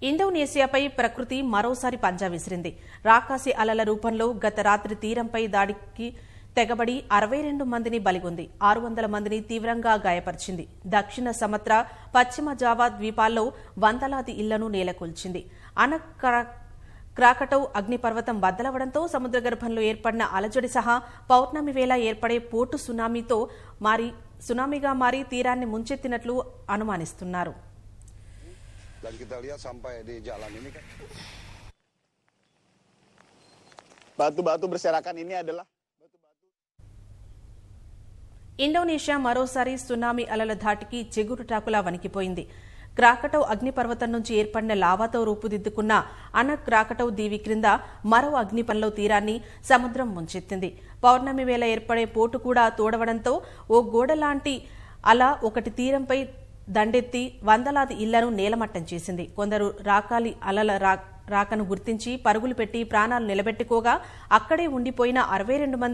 ఇండోనేషియాపై ప్రకృతి మరోసారి పంజా విసిరింది. రాకాసి అలల రూపంలో గత రాత్రి తీరంపై దాడికి తెగబడి 62 మందిని బలిగొంది. 600 మందిని తీవ్రంగా గాయపరిచింది. దక్షిణ సమత్ర, పశ్చిమ జావా ద్వీపాల్లో వందలాది ఇళ్లను నేలకూల్చింది. క్రాకటౌ అగ్నిపర్వతం బద్దలవడంతో సముద్రగర్భంలో ఏర్పడిన అలజడి సహా పౌర్ణమి వేళ ఏర్పడే పోటు సునామీగా మారి తీరాన్ని ముంచెత్తినట్లు అనుమానిస్తున్నారు. Dan kita lihat sampai di jalan ini kan batu-batu berserakan ini adalah batu-batu. Indonesia మరోసారి సునామీ అలల ధాటికి చెగురుటాకులా వణికిపోయింది. క్రాకటౌ అగ్నిపర్వతం నుంచి ఏర్పడిన లావాతో రూపుదిద్దుకున్న క్రాకటౌ దీవి క్రింద మరో అగ్నిపంలో తీరాన్ని సముద్రం ముంచెత్తింది. పౌర్ణమి వేళ ఏర్పడే పోటు కూడా తోడవడంతో ఓ గోడలాంటి అల ఒకటి తీరంపై దండెత్తి వందలాది ఇళ్లను నేలమట్టం చేసింది. కొందరు రాకాలి అలల రాకను గుర్తించి పరుగులు పెట్టి ప్రాణాలు నిలబెట్టుకోగా అక్కడే ఉండిపోయిన 62 మంది